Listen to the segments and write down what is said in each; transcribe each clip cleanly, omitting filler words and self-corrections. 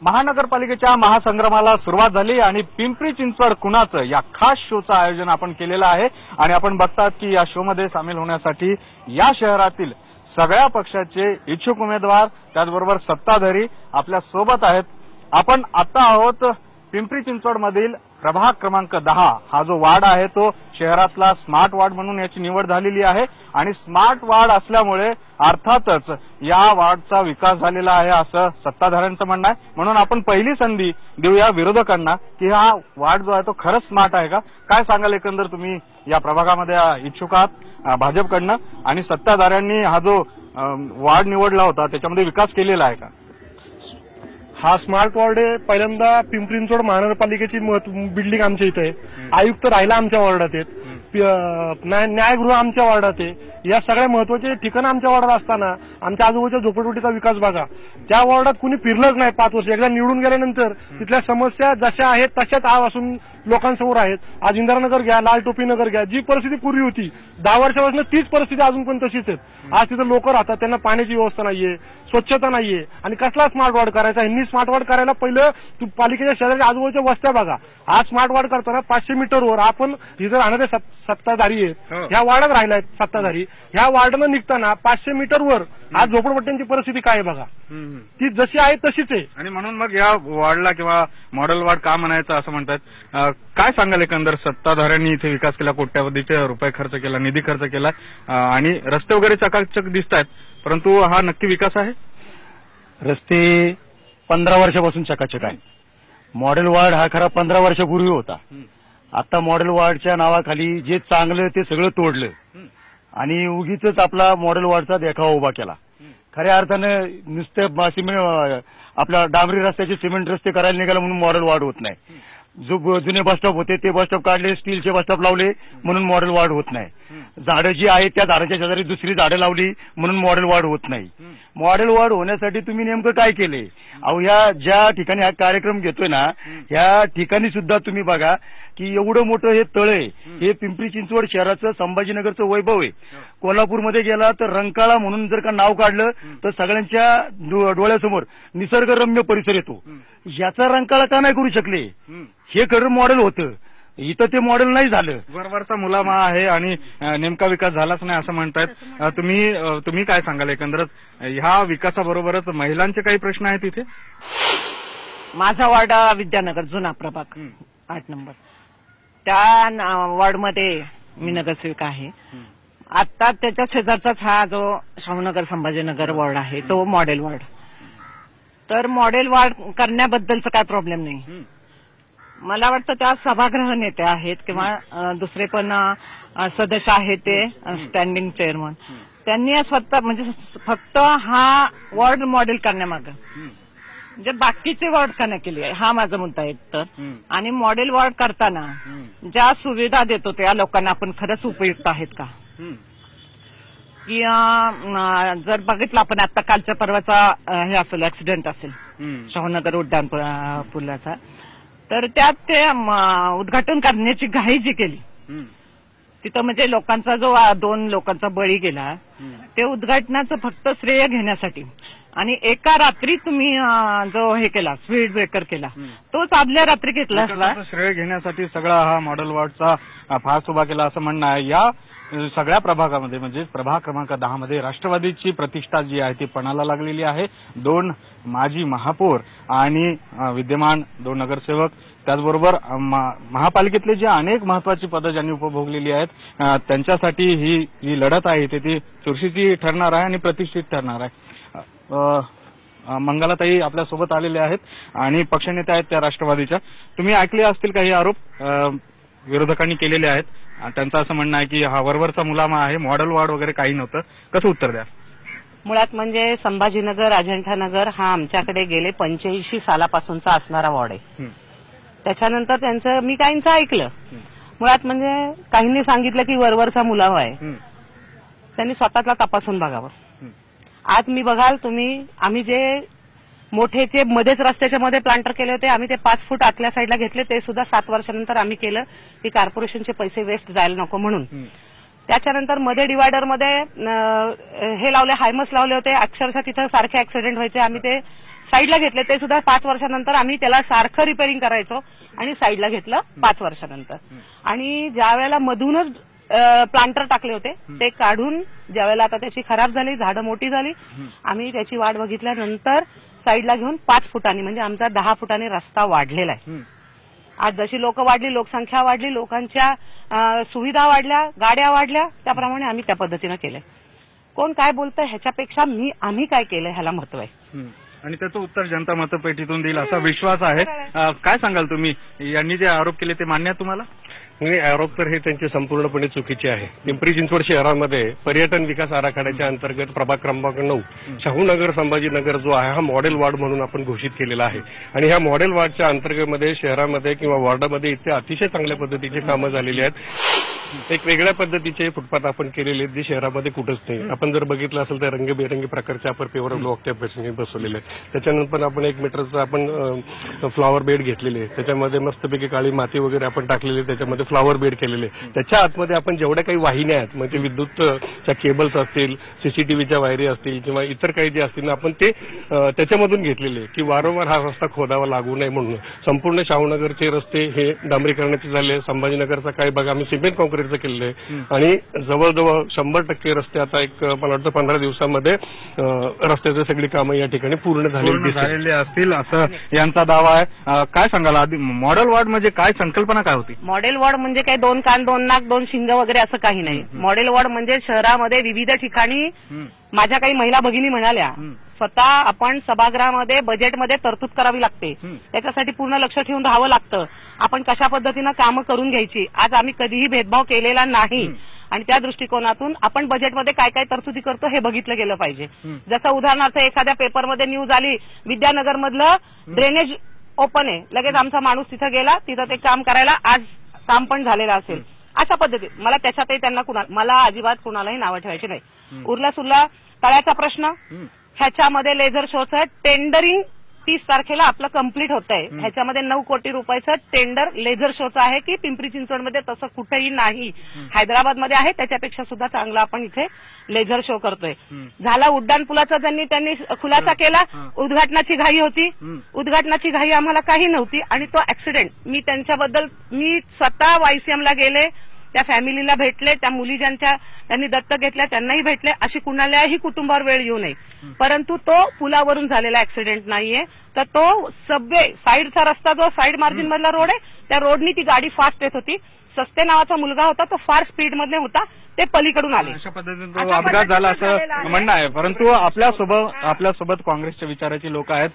महानगरपालिकेच्या महासंग्रामाला सुरुवात झाली आणि पिंपरी चिंचवड कुणाचं या खास शोचं आयोजन आपण केलेलं आहे आणि आपण बघतात की या शो मध्ये सामील होण्यासाठी या शहरातील सगळ्या पक्षाचे इच्छुक उमेदवार त्याचबरोबर सत्ताधारी आपल्या सोबत आहेत। आपण आता आहोत पिंपरी चिंचवड मधील प्रभाग क्रमांक 10 हा जो वार्ड आहे तो शहरातला स्मार्ट वार्ड म्हणून याची निवड झालेली आहे आणि स्मार्ट वार्ड असल्यामुळे अर्थातच या वार्डचा विकास झालेला आहे असं सत्ताधाऱ्यांचं म्हणणं आहे। म्हणून आपण पहिली संधी देऊया विरोधकांना की हा वार्ड जो आहे तो खरंच स्मार्ट आहे का, काय सांगाल एकंदर तुम्ही या प्रभागामध्ये इच्छुक आहात भाजपकडनं आणि सत्ताधाऱ्यांनी हा जो वार्ड निवडला होता त्याच्यामध्ये विकास केलेला आहे का? हा स्मार्ट वॉर्ड आहे। पहिल्यांदा पिंपरी चिंचवड महानगरपालिकेची बिल्डिंग आमच्या इथे आहे, आयुक्त राहिला आमच्या वॉर्डात आहेत, न्यायगृह आमच्या वॉर्डात आहे। या सगळ्या महत्वाचे ठिकाणं आमच्या वॉर्डात असताना आमच्या आजूबाजूच्या झोपडपट्टीचा विकास बघा। त्या वॉर्डात कुणी फिरलंच नाही 5 वर्ष, एकदा निवडून गेल्यानंतर तिथल्या समस्या जशा आहेत तशाच आज असून लोकांसमोर आहेत। आज इंदिरानगर घ्या, लाल टोपी नगर घ्या, जी परिस्थिती पूर्वी होती 10 वर्षापासून तीच परिस्थिती अजून पण तशीच आहे। आज तिथे लोक राहतात, त्यांना पाण्याची व्यवस्था नाहीये, स्वच्छता नाहीये आणि कसला स्मार्ट वॉर्ड करायचा? ह्यांनी स्मार्ट वॉर्ड करायला पहिलं पालिकेच्या शहराच्या आजूबाजूच्या वस्त्या बघा। आज स्मार्ट वॉर्ड करताना 500 मीटरवर आपण जिथे राहणारे सत्ताधारी आहेत ह्या वार्डात राहिला आहेत सत्ताधारी, ह्या वार्डानं निघताना 500 मीटरवर आज झोपडपट्ट्यांची परिस्थिती काय आहे बघा, ती जशी आहे तशीच आहे। आणि म्हणून मग या वॉर्डला किंवा मॉडेल वॉर्ड का म्हणायचं असं म्हणतात, काय सांगाल एकंदर सत्ताधाऱ्यांनी इथे विकास केला, कोट्यावधीचे रुपये खर्च केला, निधी खर्च केला आणि रस्ते वगैरे चकाचक दिसत आहेत, परंतु हा नक्की विकास आहे? रस्ते 15 वर्षापासून चकाचक आहे। मॉडेल वॉर्ड हा खरा 15 वर्षापूर्वी होता। आता मॉडेल वॉर्डच्या नावाखाली जे चांगलं ते सगळं तोडलं आणि उगीच आपला मॉडेल वॉर्डचा देखावा उभा केला। खऱ्या अर्थानं नुसते आपल्या डांबरी रस्त्याचे सिमेंट रस्ते करायला निघाला म्हणून मॉडेल वॉर्ड होत नाही। जो जुने बसस्टॉप होते ते बसस्टॉप काढले, स्टीलचे बसस्टॉप लावले म्हणून मॉडेल वॉर्ड होत नाही। झाडं जी आहेत त्या झाडाच्या शेजारी दुसरी झाडं लावली म्हणून मॉडेल वॉर्ड होत नाही। मॉडेल वॉर्ड होण्यासाठी तुम्ही नेमकं काय केले? अहो ह्या ज्या ठिकाणी हा कार्यक्रम घेतोय ना ह्या ठिकाणी सुद्धा तुम्ही बघा की एवढं मोठं हे तळ आहे, हे पिंपरी चिंचवड शहराचं संभाजीनगरचं वैभव आहे। कोल्हापूरमध्ये गेला तर रंकाळा म्हणून जर का नाव काढलं तर सगळ्यांच्या डोळ्यासमोर निसर्गरम्य परिसर येतो। याचा रंकाळा का नाही करू शकले? हे खरं मॉडेल होतं, इथं ते मॉडेल नाही झालं। वरवरचा मुलामा आहे आणि नेमका विकास झालाच नाही असं म्हणतायत तुम्ही काय सांगाल एकंदरच ह्या विकासाबरोबरच महिलांचे काही प्रश्न आहेत इथे? माझा वार्ड विद्यानगर जुना प्रभाग 8 नंबर, त्या वॉर्डमध्ये मी नगरसेविका आहे। आता त्याच्या शेजारचाच हा जो शाहूनगर संभाजीनगर वॉर्ड आहे तो मॉडेल वॉर्ड, तर मॉडेल वॉर्ड करण्याबद्दलचा काय प्रॉब्लेम नाही। मला वाटतं त्या सभागृह नेते आहेत किंवा दुसरे पण सदस्य आहेत ते स्टँडिंग चेअरमन, त्यांनी स्वतः म्हणजे फक्त हा वॉर्ड मॉडेल करण्यामागं म्हणजे बाकीचे वॉर्ड का नाही केली आहे हा माझा मुद्दा आहे। तर आणि मॉडेल वॉर्ड करताना ज्या सुविधा देतो त्या लोकांना आपण खरंच उपयुक्त आहेत का? की जर बघितलं आपण आता कालच्या परवाचा हे असेल ऍक्सिडेंट असेल शाहूनगर उड्डाण पुलाचा, तर त्यात ते उद्घाटन करण्याची घाई जी केली तिथं म्हणजे लोकांचा जो 2 लोकांचा बळी गेला ते उद्घाटनाचं फक्त श्रेय घेण्यासाठी आणि एका रात्री तुम्ही जो हे केला स्पीड ब्रेकर केला तोच आदल्या रात्री घेतला असला श्रेय घेण्यासाठी सगळा हा मॉडेल वॉर्डचा फास उभा केला असं म्हणणं आहे। या सगळ्या प्रभागामध्ये म्हणजे प्रभाग क्रमांक 10 मध्ये राष्ट्रवादीची प्रतिष्ठा जी आहे ती पणाला लागलेली आहे। 2 माजी महापौर आणि विद्यमान 2 नगरसेवक, त्याचबरोबर महापालिकेतले जे अनेक महत्वाची पदं ज्यांनी उपभोगलेली आहेत त्यांच्यासाठी ही जी लढत आहे ती चुरशीची ठरणार आहे आणि प्रतिष्ठित ठरणार आहे। मंगलाताई आपल्या सोबत आलेले आहेत आणि पक्षनेते आहेत त्या राष्ट्रवादीच्या। तुम्ही ऐकले असतील काही आरोप विरोधकांनी केलेले आहेत, त्यांचं असं म्हणणं आहे की हा वरवरचा मुलामा आहे, मॉडेल वॉर्ड वगैरे काही नव्हतं, कसं उत्तर द्या? मुळात म्हणजे संभाजीनगर अजिंठानगर हा आमच्याकडे गेले 85 सालापासूनचा असणारा वॉर्ड आहे। त्याच्यानंतर त्यांचं मी काहींचं ऐकलं, मुळात म्हणजे काहींनी सांगितलं की वरवरचा मुलामा आहे, त्यांनी स्वतःला तपासून बघावं। आज मी बघाल तुम्ही आम्ही जे मोठे मध्येच रस्त्याच्या मध्ये प्लांटर केले होते आम्ही ते 5 फूट आतल्या साईडला घेतले, ते सुद्धा 7 वर्षानंतर आम्ही केलं की कॉर्पोरेशनचे पैसे वेस्ट जायला नको म्हणून। त्याच्यानंतर मध्ये डिवायडरमध्ये हे लावले, हायमस लावले होते, अक्षरशः तिथं सारखे ऍक्सिडेंट व्हायचे, आम्ही ते साईडला घेतले ते सुद्धा 5 वर्षानंतर आम्ही त्याला सारखं रिपेअरिंग करायचो आणि साईडला घेतलं 5 वर्षानंतर. आणि ज्या वेळेला मधूनच प्लांटर टाकले होते ते काढून ज्यावेळेला आता त्याची खराब झाली, झाडं मोठी झाली, आम्ही त्याची वाट बघितल्यानंतर साईडला घेऊन 5 फुटांनी म्हणजे आमचा 10 फुटांनी रस्ता वाढलेला आहे. आज जशी लोक वाढली, लोकसंख्या वाढली, लोकांच्या सुविधा वाढल्या, गाड्या वाढल्या, त्याप्रमाणे आम्ही त्या पद्धतीनं केलंय. कोण काय बोलतंय ह्याच्यापेक्षा आम्ही काय केलंय ह्याला महत्व आहे. आणि त्याचं उत्तर जनता मतपेटीतून देईल असा विश्वास आहे. काय सांगाल तुम्ही, यांनी जे आरोप केले ते मान्य आहे तुम्हाला? नाही, आरोप तर हे त्यांचे संपूर्णपणे चुकीचे आहे. पिंपरी चिंचवड शहरामध्ये पर्यटन विकास आराखड्याच्या अंतर्गत प्रभाग क्रमांक 9 शाहूनगर संभाजीनगर जो आहे हा मॉडेल वॉर्ड म्हणून आपण घोषित केलेला आहे. आणि ह्या मॉडेल वॉर्डच्या अंतर्गत शहरामध्ये किंवा वॉर्डामध्ये इथे अतिशय चांगल्या पद्धतीची कामं झालेली आहेत. एक वेगळ्या पद्धतीचे फुटपाथ आपण केलेले आहेत जे शहरामध्ये कुठंच नाही. आपण जर बघितलं असेल तर रंगबेरंगी प्रकारचे आपण पेवर ब्लॉक त्या बसवलेले आहेत. त्याच्यानंतर आपण 1 मीटरचं आपण फ्लॉवर बेड घेतलेले, त्याच्यामध्ये मस्तपैकी काळी माती वगैरे आपण टाकलेली, त्याच्यामध्ये फ्लॉवर बेड केलेले. त्याच्या आतमध्ये आपण जेवढ्या काही वाहिन्या आहेत म्हणजे विद्युतच्या केबल्स असतील, सीसीटीव्हीच्या वायरी असतील किंवा इतर काही जे असतील आपण ते त्याच्यामधून घेतलेले की वारंवार हा रस्ता खोदावा लागू नये म्हणून. संपूर्ण शाहूनगरचे रस्ते हे डांबरीकरणाचे झाले. संभाजीनगरचा काही भाग आम्ही सिमेंट कॉन्क्रीटचं केलेलं आहे आणि जवळजवळ 100% रस्ते आता मला वाटतं 15 दिवसामध्ये रस्त्याची सगळी कामं या ठिकाणी पूर्ण झालेली असतील असं यांचा दावा आहे. काय सांगाल आधी, मॉडेल वॉर्ड म्हणजे काय संकल्पना काय होती? मॉडेल वॉर्ड म्हणजे काही 2 कान 2 नाक 2 शिंग वगैरे असं काही नाही. मॉडेल वॉर्ड म्हणजे शहरामध्ये विविध ठिकाणी माझ्या काही महिला भगिनी म्हणाल्या स्वतः आपण सभागृहामध्ये बजेटमध्ये तरतूद करावी लागते, त्याच्यासाठी पूर्ण लक्ष ठेवून राहावं लागतं, आपण कशा पद्धतीनं कामं करून घ्यायची. आज आम्ही कधीही भेदभाव केलेला नाही आणि त्या दृष्टिकोनातून आपण बजेटमध्ये काय काय तरतुदी करतो हे बघितलं गेलं पाहिजे. जसं उदाहरणार्थ एखाद्या पेपरमध्ये न्यूज आली विद्यानगरमधलं ड्रेनेज ओपन आहे, लगेच आमचा माणूस तिथं गेला, तिथं ते काम करायला, आज काम पण झालेलं असेल. अशा पद्धतीत मला त्याच्यातही त्यांना मला अजिबात कुणालाही नावं ठेवायची नाही. उरला सुरला तळ्याचा प्रश्न, ह्याच्यामध्ये लेझर शोचं टेंडरिंग 30 तारखेला आपलं कंप्लीट होत आहे. ह्याच्यामध्ये 9 कोटी रुपयाचं टेंडर लेझर शोचं आहे की पिंपरी चिंचवडमध्ये तसं कुठेही नाही. हैदराबादमध्ये आहे, त्याच्यापेक्षा सुद्धा चांगला आपण इथे लेझर शो करतोय. झाला उड्डाण पुलाचा त्यांनी खुलासा केला, उद्घाटनाची घाई होती. उद्घाटनाची घाई आम्हाला काही नव्हती आणि तो ऍक्सिडेंट मी स्वतः वायसीएमला गेले, त्या फॅमिलीला भेटले, त्या मुली त्यांनी दत्तक घेतल्या त्यांनाही भेटले. अशी कुणालाही कुटुंबावर वेळ येऊ नये. परंतु तो पुलावरून झालेला ऍक्सिडेंट नाहीये, तर तो सबवे साईडचा रस्ता जो साईड मार्जिन मधला रोड आहे त्या रोडनी ती गाडी फास्ट येत होती. सस्ते नावाचा मुलगा होता, तो फार स्पीडमध्ये होता, ते पलीकडून आले. अशा पद्धतीने तो अपघात झाला असं म्हणणं आहे. परंतु आपल्यासोबत काँग्रेसच्या विचाराची लोक आहेत.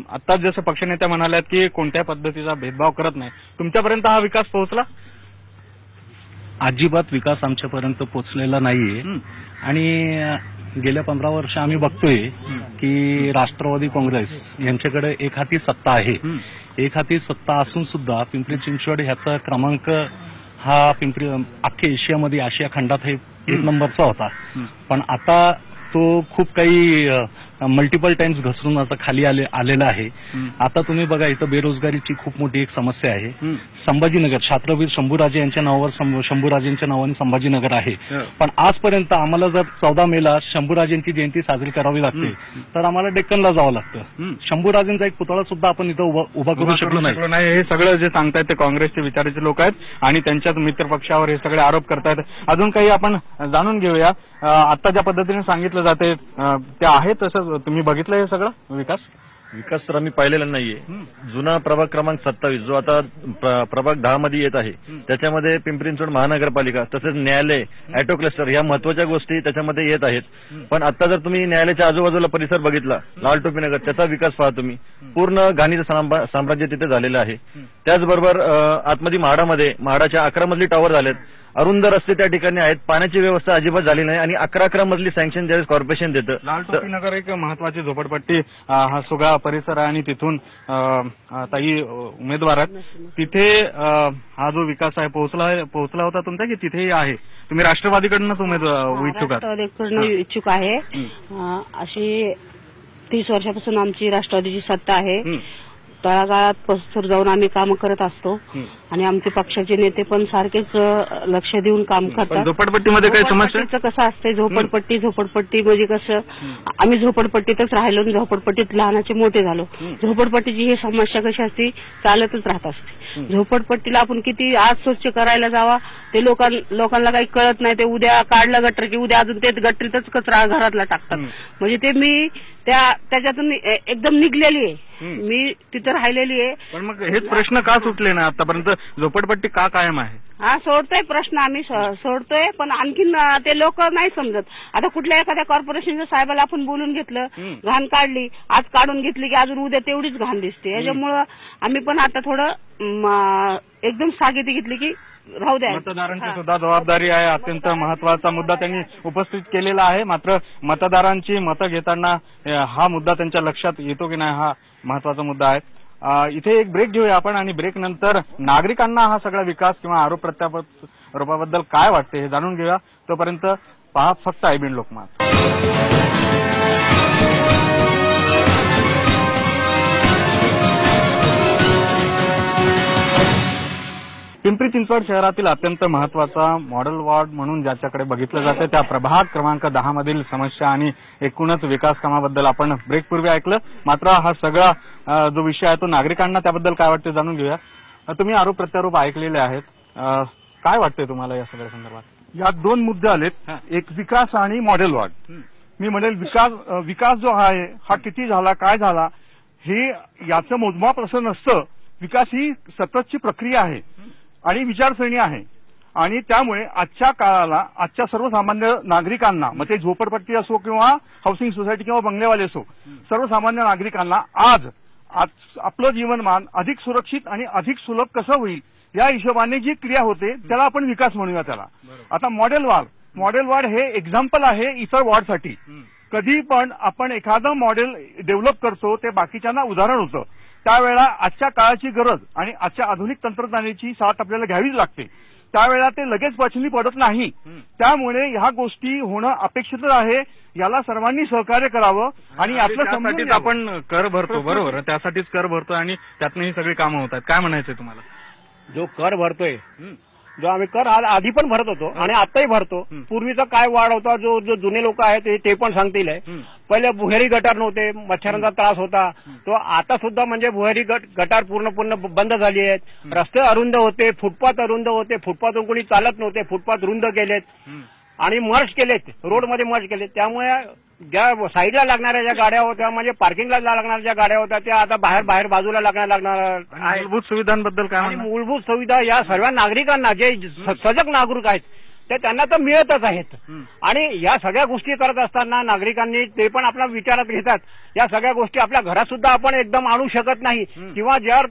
आत्ताच जसं पक्षनेत्या म्हणाल्यात की कोणत्या पद्धतीचा भेदभाव करत नाही, तुमच्यापर्यंत हा विकास पोहोचला? अजिबात विकास आमच्यापर्यंत पोहोचलेला नाहीये. आणि गेल्या 15 वर्ष आम्ही बघतोय की राष्ट्रवादी काँग्रेस यांच्याकडे एक हाती सत्ता आहे. एक हाती सत्ता असून सुद्धा पिंपरी चिंचवड ह्याचा क्रमांक हा अख्ख्या एशियामध्ये, आशिया खंडात हे 1 नंबरचा होता. पण आता तो खूप काही मल्टिपल टाइम्स घसरून आता खाली आलेला आहे. आता तुम्ही बघा इथं बेरोजगारीची खूप मोठी एक समस्या आहे. संभाजीनगर छात्रवीर शंभूराजे यांच्या नावावर शंभूराजेंच्या नावाने संभाजीनगर आहे. पण आजपर्यंत आम्हाला जर 14 मेला शंभूराजेंची जयंती साजरी करावी लागते तर आम्हाला डेक्कनला जावं लागतं. शंभूराजेंचा एक पुतळा सुद्धा आपण इथं उभा करू शकलो नाही. हे सगळं जे सांगतायत ते काँग्रेसचे विचाराचे लोक आहेत आणि त्यांच्याच मित्रपक्षावर हे सगळे आरोप करतायत. अजून काही आपण जाणून घेऊया. आता ज्या पद्धतीने सांगितलं जाते ते आहे तसं तुम्ही बघितलं हे सगळं विकास तर आम्ही पाहिलेला नाहीये. जुना प्रभाग क्रमांक 27 जो आता प्रभाग 10 मध्ये येत आहे त्याच्यामध्ये पिंपरी चिंचवड महानगरपालिका तसेच न्यायालय, ऑटो क्लस्टर ह्या महत्वाच्या गोष्टी त्याच्यामध्ये येत आहेत. पण आता जर तुम्ही न्यायालयाच्या आजूबाजूला परिसर बघितला, लाल टोपी नगर, त्याचा विकास पहा तुम्ही, पूर्ण घाणीचं साम्राज्य तिथे झालेलं आहे. त्याचबरोबर आतमध्ये म्हाडाच्या 11 मजली टॉवर झालेत, अरुंद रस्ते त्या ठिकाणी आहेत, पाण्याची व्यवस्था अजिबात झाली नाही आणि 11 मजली सँक्शन ज्यावेळेस कॉर्पोरेशन देतं. लाल टोपी नगर एक महत्वाची झोपडपट्टी, हा सुगा परिसर आहे आणि तिथून ताई उमेदवार आहेत. तिथे हा जो विकास आहे पोहोचला होता तुमचा की तिथेही आहे? तुम्ही राष्ट्रवादीकडूनच राष्ट्रवादीकडून इच्छुक आहे. अशी 30 वर्षापासून आमची राष्ट्रवादीची सत्ता आहे. तळागाळात पसर जाऊन आम्ही काम करत असतो आणि आमचे पक्षाचे नेते पण सारखेच लक्ष देऊन काम करतात. झोपडपट्टीमध्ये काही समस्या कसं असते, झोपडपट्टी म्हणजे कसं आम्ही झोपडपट्टीतच राहिलो आणि झोपडपट्टीत लहानाचे मोठे झालो. झोपडपट्टीची ही समस्या कशी असते, चालतच राहत असते. झोपडपट्टीला आपण किती आज स्वच्छ करायला जावा ते लोकांना काही कळत नाही. ते उद्या काढलं गटर की उद्या अजून ते गटरीतच कचरा घरातला टाकतात. म्हणजे ते मी त्याच्यातून एकदम निघलेली आहे, मी तिथं राहिलेली आहे. पण मग हेच प्रश्न का सुटले ना आतापर्यंत, झोपडपट्टी का कायम आहे? हा सोडतोय प्रश्न, आम्ही सोडतोय, पण आणखीन ते लोक नाही समजत. आता कुठल्या एखाद्या कॉर्पोरेशनच्या साहेबाला आपण बोलून घेतलं, घाण काढली, आज काढून घेतली की अजून उद्या तेवढीच घाण दिसते. याच्यामुळं आम्ही पण आता थोडं एकदम सागिती घेतली की राहू द्या. मतदारांची सुद्धा जबाबदारी आहे, अत्यंत महत्वाचा मुद्दा त्यांनी उपस्थित केलेला आहे. मात्र मतदारांची मतं घेताना हा मुद्दा त्यांच्या लक्षात येतो की नाही हा महत्वाचा मुद्दा आहे. इथे एक ब्रेक घेऊया आपण आणि ब्रेक नंतर नागरिकांना हा सगळा विकास किंवा आरोप प्रत्यारोपाबद्दल काय वाटते हे जाणून घेऊया. तोपर्यंत पहा फक्त आयबीएन लोकमत. पिंपरी चिंचवड शहरातील अत्यंत महत्वाचा मॉडेल वॉर्ड म्हणून ज्याच्याकडे बघितलं जातं त्या प्रभाग क्रमांक 10 मधील समस्या आणि एकूणच विकास कामाबद्दल आपण ब्रेकपूर्वी ऐकलं. मात्र हा सगळा जो विषय आहे तो नागरिकांना त्याबद्दल काय वाटते जाणून घेऊया. तुम्ही आरोप प्रत्यारोप ऐकलेले आहेत, काय वाटतंय तुम्हाला या सगळ्या संदर्भात? यात दोन मुद्दे आलेत, एक विकास आणि मॉडेल वॉर्ड. मी म्हणेल विकास जो आहे हा किती झाला, काय झाला हे याचं मोजमाप असं नसतं. विकास ही सततची प्रक्रिया आहे आणि विचारसरणी आहे आणि त्यामुळे आजच्या काळाला आजच्या सर्वसामान्य नागरिकांना, मग ते झोपडपट्टी असो किंवा हाऊसिंग सोसायटी किंवा बंगलेवाले असो, सर्वसामान्य नागरिकांना आज आपलं जीवनमान अधिक सुरक्षित आणि अधिक सुलभ कसं होईल या हिशोबाने जी क्रिया होते त्याला आपण विकास म्हणूया. त्याला आता मॉडेल वॉर्ड हे एक्झाम्पल आहे इतर वॉर्डसाठी. कधी पण आपण एखादं मॉडेल डेव्हलप करतो ते बाकीच्यांना उदाहरण होतं. त्यावेळेला आजच्या काळाची गरज आणि आजच्या आधुनिक तंत्रज्ञानाची साथ आपल्याला घ्यावीच लागते. त्यावेळेला ते लगेच पचनी पडत नाही. त्यामुळे ह्या गोष्टी होणं अपेक्षित आहे. याला सर्वांनी सहकार्य करावं आणि त्यासाठीच आपण कर भरतो, बरोबर, त्यासाठीच कर भरतो आणि त्यातनं ही सगळी कामं होतात. काय म्हणायचंय तुम्हाला? जो कर भरतोय, जो आम्ही कर आधी पण भरत होतो आणि आताही भरतो. पूर्वीचा काय वाढ होता, जो जुने लोक आहेत ते पण सांगतील. पहिले भुहेरी गटार नव्हते, मच्छरांचा त्रास होता, तो आता सुद्धा म्हणजे भुहेरी गटार पूर्ण बंद झाली आहेत. रस्ते अरुंद होते, फुटपाथ अरुंद होते, फुटपाथवर कोणी चालत नव्हते, फुटपाथ रुंद केलेत आणि मर्ज केलेत, रोडमध्ये मर्ज केलेत. त्यामुळे ज्या साईडला लागणाऱ्या ज्या गाड्या होत्या म्हणजे पार्किंगला लागणाऱ्या ज्या गाड्या होत्या त्या आता बाहेर बाजूला लागणार. मूलभूत सुविधांबद्दल काय? आणि मूलभूत सुविधा या सर्व नागरिकांना जे सजग नागरिक आहेत ते त्यांना तर मिळतच आहेत. आणि या सगळ्या गोष्टी करत असताना नागरिकांनी ते पण आपल्या विचारात घेतात. या सगळ्या गोष्टी आपल्या घरात सुद्धा आपण एकदम आणू शकत नाही किंवा जर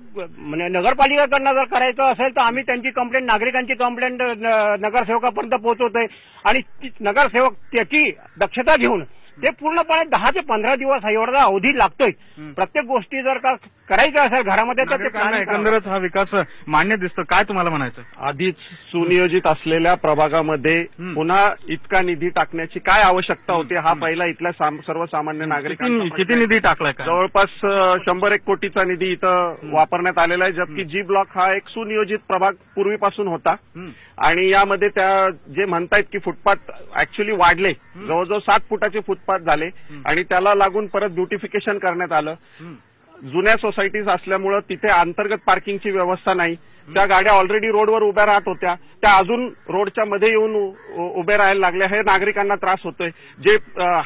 नगरपालिकेकडनं जर करायचं असेल तर आम्ही त्यांची कंप्लेंट, नागरिकांची कंप्लेंट नगरसेवकापर्यंत पोहोचवतोय आणि नगरसेवक त्याची दक्षता घेऊन ते पूर्णपणे 10 ते 15 दिवस एवढा अवधी लागतोय. प्रत्येक गोष्टी जर का करायच्या असेल घरामध्ये तर ते एकंदरच हा विकास मान्य दिसतो. काय तुम्हाला म्हणायचं? आधीच सुनियोजित असलेल्या प्रभागामध्ये पुन्हा इतका निधी टाकण्याची काय आवश्यकता होती हा पहिला इथल्या सर्वसामान्य नागरिकांना. किती निधी टाकलाय? जवळपास 100-1 कोटीचा निधी इथं वापरण्यात आलेला आहे. जबकि जी ब्लॉक हा एक सुनियोजित प्रभाग पूर्वीपासून होता आणि यामध्ये त्या जे म्हणतायत की फुटपाथ ऍक्च्युअली वाढले, जवळजवळ 7 फुटाचे फुटपाथ झाले आणि त्याला लागून परत ब्युटिफिकेशन करण्यात आलं. जुन्या सोसायटीज असल्यामुळं तिथे अंतर्गत पार्किंगची व्यवस्था नाही. त्या गाड्या ऑलरेडी रोडवर उभ्या राहत होत्या, त्या अजून रोडच्या मध्ये येऊन उभे राहायला लागल्या. हे नागरिकांना त्रास होतोय. जे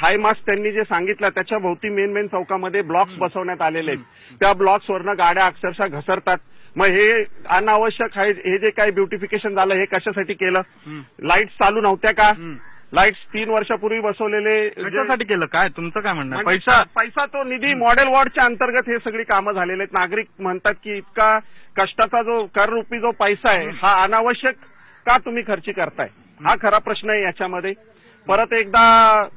हाय मास्क त्यांनी जे सांगितलं त्याच्या भोवती मेन चौकामध्ये ब्लॉक्स बसवण्यात आलेले आहेत. त्या ब्लॉक्सवरनं गाड्या अक्षरशः घसरतात. मग हे अनावश्यक आहे. हे जे काही ब्युटिफिकेशन झालं हे कशासाठी केलं? लाईट्स चालू नव्हत्या का? लाईट्स 3 वर्षापूर्वी बसवलेले कशासाठी केलं? काय तुमचं काय म्हणणं? पैसा तो निधी मॉडेल वॉर्डच्या अंतर्गत हे सगळी कामं झालेले आहेत. नागरिक म्हणतात की इतका कष्टाचा जो कररूपी जो पैसा आहे हा अनावश्यक का तुम्ही खर्ची करताय? हा खरा प्रश्न आहे याच्यामध्ये. परत एकदा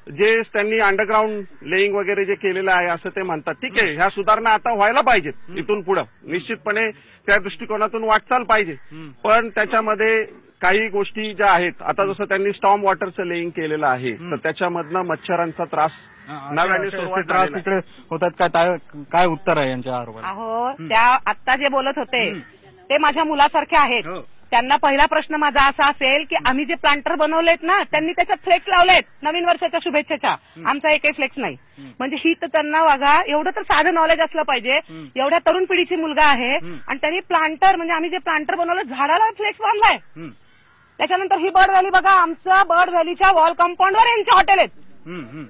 जे त्यांनी अंडरग्राऊंड लेईंग वगैरे जे केलेलं आहे असं ते म्हणतात. ठीक आहे, ह्या सुधारणा आता व्हायला पाहिजेत. इथून पुढे निश्चितपणे त्या दृष्टिकोनातून वाटचाल पाहिजे. पण त्याच्यामध्ये काही गोष्टी ज्या आहेत, आता जसं त्यांनी स्टॉर्म वॉटरचं लेईंग केलेलं आहे, तर त्याच्यामधनं मच्छरांचा त्रास नव्याने सुरुवात त्रास झालेला आहे. तिकडे होतात. काय उत्तर आहे यांच्या आरोपाला? अहो, त्या आत्ता जे बोलत होते ते माझ्या मुलासारखे आहेत. त्यांना पहिला प्रश्न माझा असा असेल की आम्ही जे प्लांटर बनवलेत ना, त्यांनी त्याच्यात फ्लेक्स लावलेत नवीन वर्षाच्या शुभेच्छेच्या. आमचा एकही फ्लेक्स नाही. म्हणजे ही तर त्यांना बघा, एवढं तर साधं नॉलेज असलं पाहिजे. एवढ्या तरुण पिढीची मुलगा आहे आणि त्यांनी प्लांटर, म्हणजे आम्ही जे प्लांटर बनवलं झाडाला फ्लेक्स बांधलाय. त्याच्यानंतर ही बर्ड व्हॅली बघा, आमच्या बर्ड व्हॅलीच्या वॉल कंपाऊंडवर यांचे हॉटेल आहेत.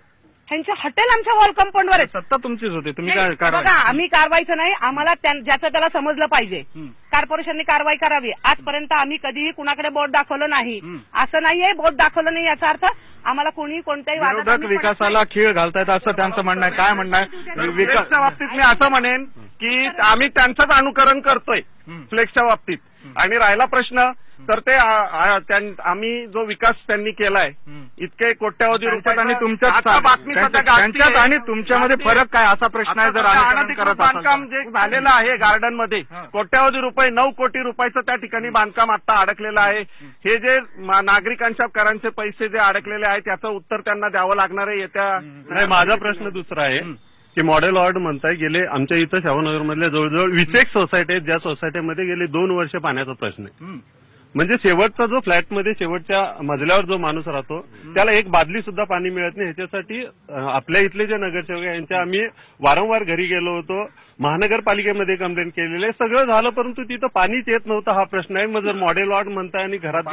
ह्यांचे हॉटेल आमच्या वॉल कंपाऊंडवर आहेत. सत्ता तुमचीच होती, तुम्ही काय बघा, आम्ही कारवाईचं नाही, आम्हाला ज्याचं त्याला समजलं पाहिजे. कॉर्पोरेशनने कारवाई करावी. आजपर्यंत आम्ही कधीही कुणाकडे बोट दाखवलं नाही. असं नाहीये बोट दाखवलं नाही याचा अर्थ आम्हाला कोणी कोणत्याही विरोधक विकासाला खीळ घालतायत असं त्यांचं म्हणणं आहे. काय म्हणणं आहे? फ्लेक्सच्या बाबतीत मी असं म्हणेन की आम्ही त्यांचंच अनुकरण करतोय फ्लेक्सच्या बाबतीत. आणि राहिला प्रश्न तर ते आम्ही जो विकास त्यांनी केलाय, इतके कोट्यावधी रुपये आणि तुमच्यात आणि तुमच्यामध्ये फरक काय असा प्रश्न आहे. जर अनधिकृत बांधकाम जे झालेलं आहे गार्डनमध्ये, कोट्यावधी रुपये 9 कोटी रुपयाचं त्या ठिकाणी बांधकाम आता अडकलेलं आहे. हे जे नागरिकांच्या करांचे पैसे जे अडकलेले आहेत त्याचं उत्तर त्यांना द्यावं लागणार आहे येत्या. माझा प्रश्न दुसरा आहे की मॉडेल वॉर्ड म्हणताय, गेले आमच्या इथं शाहूनगरमधल्या जवळजवळ 20 सोसायटी आहेत, ज्या सोसायटीमध्ये गेले 2 वर्ष पाण्याचा प्रश्न आहे. म्हणजे शेवटचा जो फ्लॅटमध्ये शेवटच्या मजल्यावर जो माणूस राहतो त्याला एक बादली सुद्धा पाणी मिळत नाही. ह्याच्यासाठी आपल्या इथले जे नगरसेवक आहे यांच्या आम्ही वारंवार घरी गेलो होतो, महानगरपालिकेमध्ये कंप्लेंट केलेले, सगळं झालं, परंतु तिथं पाणीच येत नव्हतं. हा प्रश्न आहे. मग जर मॉडेल वॉर्ड म्हणताय आणि घरात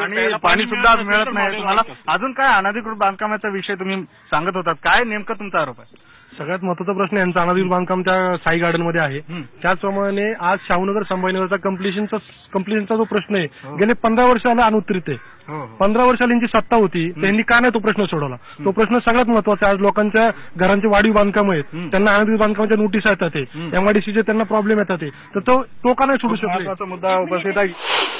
पाणी सुद्धा मिळत नाही तुम्हाला, अजून काय अनधिकृत बांधकामाचा विषय तुम्ही सांगत होतात, काय नेमकं तुमचा आरोप आहे? सगळ्यात महत्वाचा प्रश्न यांचा अनाधिकृत बांधकाम त्या साई गार्डनमध्ये आहे. त्याचप्रमाणे आज शाहूनगर संभाजीनगरचा कम्प्लिशनचा जो प्रश्न आहे, गेले 15 वर्ष आला अनुत्तरित आहे. 15 वर्षाला यांची सत्ता होती, त्यांनी का नाही तो प्रश्न सोडवला? तो प्रश्न सगळ्यात महत्वाचा. आज लोकांच्या घरांचे वाढीव बांधकाम आहेत, त्यांना अनाधिकृत बांधकामाच्या नोटीस येतात, एमआयडीसीचे त्यांना प्रॉब्लेम येतात, तर तो का नाही सोडू शकतो? मुद्दा उपस्थित आहे.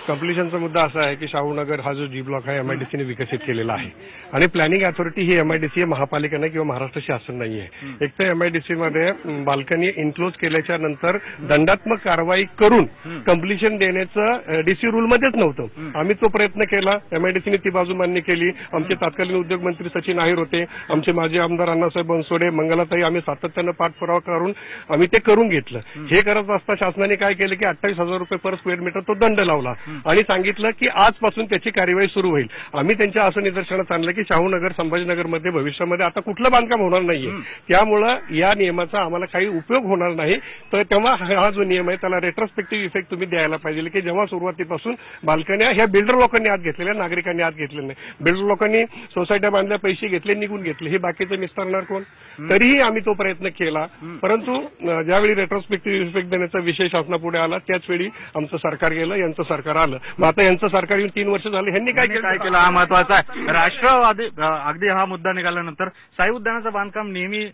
कम्प्लिशनचा मुद्दा असा आहे की शाहूनगर हा जो जी ब्लॉक आहे एमआयडीसीने विकसित केलेला आहे आणि प्लॅनिंग अथॉरिटी ही एमआयडीसी आहे, महापालिका नाही किंवा महाराष्ट्र शासन नाही आहे. एक तर एमआयडीसीमध्ये बाल्कनी इन्क्लोज केल्याच्या नंतर दंडात्मक कारवाई करून कम्प्लिशन देण्याचं डीसी रूलमध्येच नव्हतं. आम्ही तो प्रयत्न केला, एमआयडीसीने ती बाजू मान्य केली. आमचे तत्कालीन उद्योग मंत्री सचिन आहेर होते, आमचे माजी आमदार अण्णासाहेब बनसोडे, मंगलाताई, आम्ही सातत्यानं पाठपुरावा करून आम्ही ते करून घेतलं. हे करत असता शासनाने काय केलं की 28,000 रुपये पर स्क्वेअर मीटर तो दंड लावला आणि सांगितलं की आजपासून त्याची कार्यवाही सुरू होईल. आम्ही त्यांच्या असं निदर्शनास आणलं की शाहूनगर संभाजीनगरमध्ये भविष्यामध्ये आता कुठलं बांधकाम होणार नाहीये, त्यामुळं या नियमाचा आम्हाला काही उपयोग होणार नाही. तर तेव्हा हा जो नियम आहे त्याला रेट्रोस्पेक्टिव्ह इफेक्ट तुम्ही द्यायला पाहिजे की जेव्हा सुरुवातीपासून बाल्कन्या ह्या बिल्डर लोकांनी आत घेतलेल्या, नागरिकांनी आत घेतलेल्या नाही. बिल्डर लोकांनी सोसायट्या बांधल्या, पैसे घेतले, निघून घेतले, हे बाकीचं निस्तारणार कोण? तरीही आम्ही तो प्रयत्न केला, परंतु ज्यावेळी रेट्रोस्पेक्टिव्ह इफेक्ट देण्याचा विषय शासनापुढे आला त्याच वेळी आमचं सरकार गेलं, यांचं सरकार आलं. आता यांचं सरकार येऊन 3 वर्ष झाले, ह्यांनी काय केलं हा महत्वाचा आहे. राष्ट्रवादी अगदी हा मुद्दा निघाल्यानंतर साई उद्यानाचं बांधकाम नेहमी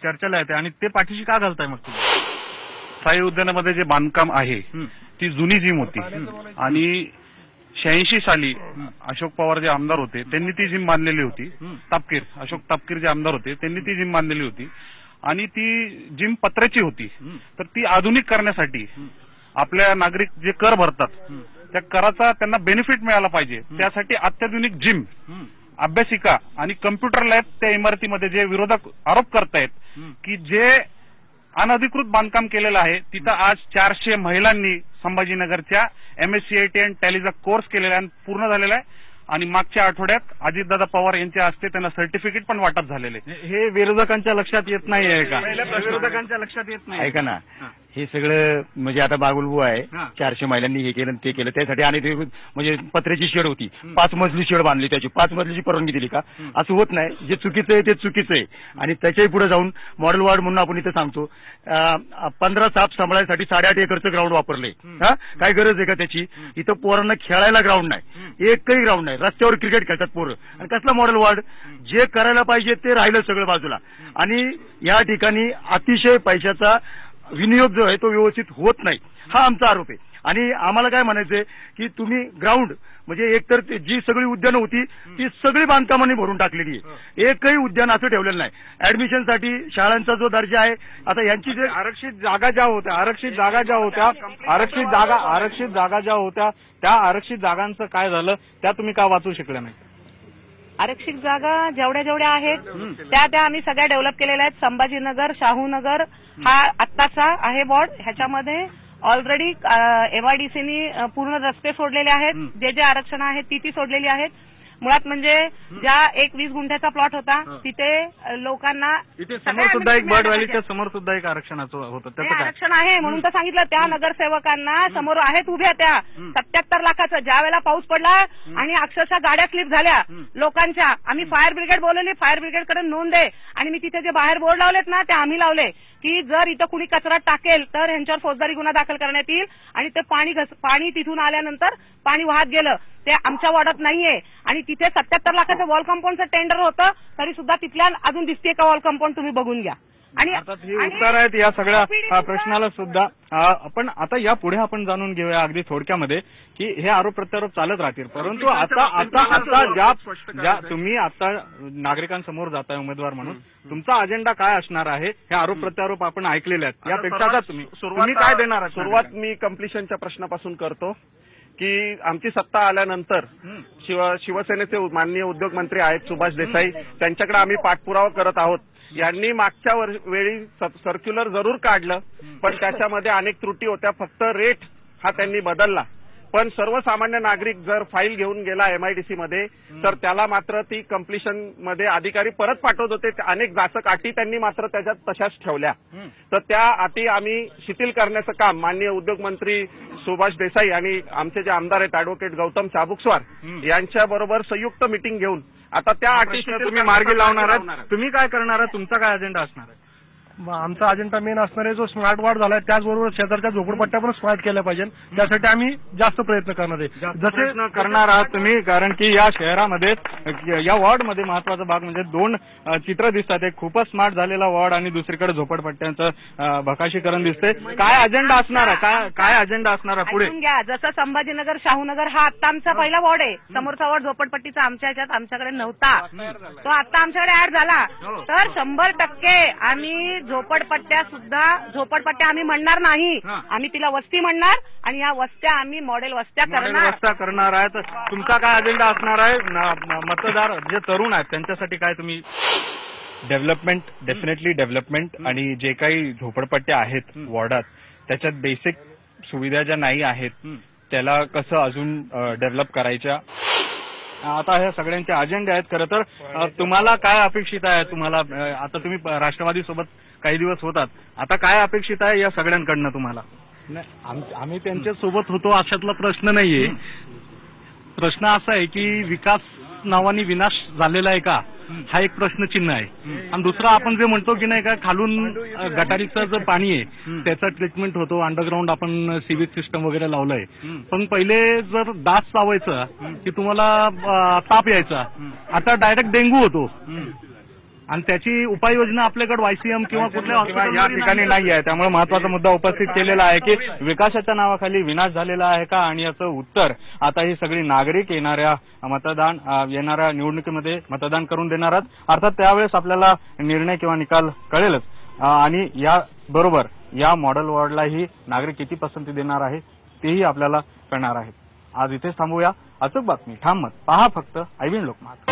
चर्चेला येते आणि ते पाठीशी का घालताय मग तुम्ही? साई उद्यानामध्ये जे बांधकाम आहे ती जुनी जिम होती आणि 86 साली अशोक पवार जे आमदार होते त्यांनी ती जिम बांधलेली होती. अशोक तापकीर जे आमदार होते त्यांनी ती जिम बांधलेली होती आणि ती जिम पत्र्याची होती. तर ती आधुनिक करण्यासाठी आपल्या नागरिक जे कर भरतात त्या कराचा त्यांना बेनिफिट मिळाला पाहिजे, त्यासाठी अत्याधुनिक जिम, अभ्यासिका आणि कम्प्युटर लॅब त्या इमारतीमध्ये जे विरोधक आरोप करतायत की जे अनधिकृत बांधकाम केलेलं आहे तिथं आज 400 महिलांनी संभाजीनगरच्या MSCIT आणि टॅलीचा कोर्स केलेला आहे, पूर्ण झालेला आहे आणि मागच्या आठवड्यात अजितदादा पवार यांच्या हस्ते त्यांना सर्टिफिकेट पण वाटप झालेले. हे विरोधकांच्या लक्षात येत नाही आहे का? विरोधकांच्या लक्षात येत नाही. ऐका ना, हे सगळं म्हणजे आता बागुलबू आहे, 400 महिलांनी हे केलं ते केलं, त्यासाठी आणि म्हणजे पत्र्याची शेड होती, 5 मजली शेड बांधली, त्याची 5 मजलीची परवानगी दिली का? असं होत नाही. जे चुकीचं आहे ते चुकीचं आहे. आणि त्याच्याही पुढे जाऊन मॉडेल वॉर्ड म्हणून आपण इथे सांगतो 15 साप सांभाळायसाठी 8.5 एकरचं ग्राउंड वापरले. काय गरज आहे का त्याची? इथं पोरांना खेळायला ग्राउंड नाही, एकही ग्राउंड नाही, रस्त्यावर क्रिकेट खेळतात पोरं. आणि कसला मॉडेल वॉर्ड? जे करायला पाहिजे ते राहिलं सगळं बाजूला. आणि या ठिकाणी अतिशय पैशाचा विनियोग जो आहे तो व्यवस्थित होत नाही, हा आमचा आरोप आहे. आणि आम्हाला काय म्हणायचंय की तुम्ही ग्राउंड म्हणजे एकतर जी सगळी उद्यानं होती ती सगळी बांधकामांनी भरून टाकलेली आहे. एकही उद्यान असं ठेवलेलं नाही. ऍडमिशनसाठी शाळांचा जो दर्जा आहे, आता यांची जे आरक्षित जागा ज्या होत्या त्या आरक्षित जागांचं काय झालं, त्या तुम्ही का वाचू शकल्या नाही? आरक्षित जागा जेवढ्या आहेत त्या आम्ही सगळ्या डेव्हलप केलेल्या आहेत. संभाजीनगर, शाहूनगर हा आत्ताचा आहे वॉर्ड. ह्याच्यामध्ये ऑलरेडी एमआयडीसीनी पूर्ण रस्ते सोडलेले आहेत. जे आरक्षण आहे ती सोडलेली आहेत. मुळात म्हणजे ज्या 20 गुंठ्याचा प्लॉट होता तिथे लोकांना इथे समोर सुद्धा एक बर्ड व्हॅलीच्या समोर सुद्धा एक आरक्षणाचं होतं, त्याचं काय? आरक्षण आहे म्हणून तर सांगितलं. त्या नगरसेवकांना समोर आहेत उभ्या त्या 77 लाखाचं. ज्या वेळेला पाऊस पडला आणि अक्षरशः गाड्या स्लिप झाल्या लोकांच्या, आम्ही फायर ब्रिगेड बोलवली. फायर ब्रिगेडकडे नोंद आहे आणि मी तिथे जे बाहेर बोर्ड लावलेत ना ते आम्ही लावले की जर इथं कुणी कचरा टाकेल तर ह्यांच्यावर फौजदारी गुन्हा दाखल करण्यात येईल. आणि ते पाणी तिथून आल्यानंतर पाणी वाहत गेलं ते आमच्या वॉर्डात नाहीये. आणि तिथे 77 लाखाचं वॉल कंपाऊंडचं टेंडर होतं तरी सुद्धा तिथल्या अजून दिसते का वॉल कंपाऊंड, तुम्ही बघून घ्या. आणि ही उत्तर आहेत या सगळ्या प्रश्नाला सुद्धा. आपण आता या पुढे आपण जाणून घेऊया अगदी थोडक्यामध्ये की हे आरोप प्रत्यारोप चालत राहतील, परंतु आता ज्या तुम्ही आता नागरिकांसमोर जाताय उमेदवार म्हणून, तुमचा अजेंडा काय असणार आहे हे आरोप प्रत्यारोप आपण ऐकलेले आहेत. यापेक्षा आता तुम्ही काय देणार? सुरुवात मी कम्प्लिशनच्या प्रश्नापासून करतो की आमची सत्ता आल्यानंतर शिवसेनेचे माननीय उद्योगमंत्री आहेत सुभाष देसाई, त्यांच्याकडे आम्ही पाठपुरावा करत आहोत. यांनी मागच्या वेळी सर्क्युलर जरूर काढलं पण त्याच्यामध्ये अनेक त्रुटी होत्या. फक्त रेट हा त्यांनी बदलला, पण सर्वसामान्य नागरिक जर फाईल घेऊन गेला एमआयडीसी मध्ये तर त्याला मात्र ती कम्प्लिशन मध्ये अधिकारी परत पाठवत होते. अनेक जाचक अटी त्यांनी मात्र त्याच्यात तशाच ठेवल्या. तर त्या अटी आम्ही शिथिल करण्याचं काम माननीय उद्योगमंत्री सुभाष देसाई आणि आमचे जे आमदार आहेत ऍडव्होकेट गौतम चाबुकस्वार यांच्याबरोबर संयुक्त मिटिंग घेऊन आता त्या अटी तुम्ही मार्गी लावणार आहात. तुम्ही काय करणार आहात? तुमचा काय अजेंडा असणार आहे? आमचा अजेंडा मेन असणार आहे जो स्मार्ट वॉर्ड झालाय त्याचबरोबर शेजारच्या झोपडपट्ट्या पण स्मार्ट केल्या पाहिजे. त्यासाठी आम्ही जास्त प्रयत्न करणार आहे. जसे करणार आहात तुम्ही, कारण की या शहरामध्ये या वॉर्डमध्ये महत्वाचा भाग म्हणजे 2 चित्र दिसतात. एक खूपच स्मार्ट झालेला वॉर्ड आणि दुसरीकडे झोपडपट्ट्यांचं भकाशीकरण दिसते. काय अजेंडा असणार आहे? काय अजेंडा असणार आहे पुढे? घ्या. जसं संभाजीनगर, शाहूनगर हा आता आमचा पहिला वॉर्ड आहे. समोरचा वॉर्ड झोपडपट्टीचा आमच्या ह्याच्यात आमच्याकडे नव्हता, तो आता आमच्याकडे ऍड झाला. तर 100% आम्ही झोपडपट्ट्या आम्ही म्हणणार नाही. आम्ही तिला वस्ती म्हणणार आणि या वस्त्या आम्ही मॉडेल वस्त्या करणार आहेत. तुमचा काय अजेंडा असणार आहे? मतदार जे तरुण आहेत त्यांच्यासाठी काय तुम्ही? Development, definitely development. आणि जे काही झोपडपट्ट्या आहेत वॉर्डात त्याच्यात बेसिक सुविधा ज्या नाही आहेत त्याला कसं अजून डेव्हलप करायच्या, आता ह्या सगळ्यांचे अजेंडे आहेत. खरं तर तुम्हाला काय अपेक्षित आहे? तुम्हाला आता तुम्ही राष्ट्रवादी सोबत काही दिवस होतात, आता काय अपेक्षित आहे या सगळ्यांकडनं तुम्हाला? आम्ही त्यांच्या सोबत होतो अशातला प्रश्न नाहीये. प्रश्न असा आहे की विकास नावाने विनाश झालेला आहे का हा एक प्रश्नचिन्ह आहे. आणि दुसरा आपण जे म्हणतो की नाही का खालून गटारीचं जे पाणी आहे त्याचं ट्रीटमेंट होतो, अंडरग्राऊंड आपण सीवेज सिस्टम वगैरे लावलंय. पण पहिले जर डास चावायचं की तुम्हाला ताप यायचा, आता डायरेक्ट डेंग्यू होतो. आणि त्याची उपाययोजना आपल्याकडे वायसीएम किंवा कुठल्या या ठिकाणी नाही आहे. त्यामुळे महत्वाचा मुद्दा उपस्थित केलेला आहे की विकासाच्या नावाखाली विनाश झालेला आहे का, आणि याचं उत्तर आता ही सगळी नागरिक येणाऱ्या निवडणुकीमध्ये मतदान करून देणार आहेत. अर्थात त्यावेळेस आपल्याला निर्णय किंवा निकाल कळेलच. आणि या बरोबर या मॉडेल वॉर्डलाही नागरिक किती पसंती देणार आहे तेही आपल्याला कळणार आहे. आज इथेच थांबूया. अचूक बातमी, ठाम मत, पहा फक्त IBN लोकमत.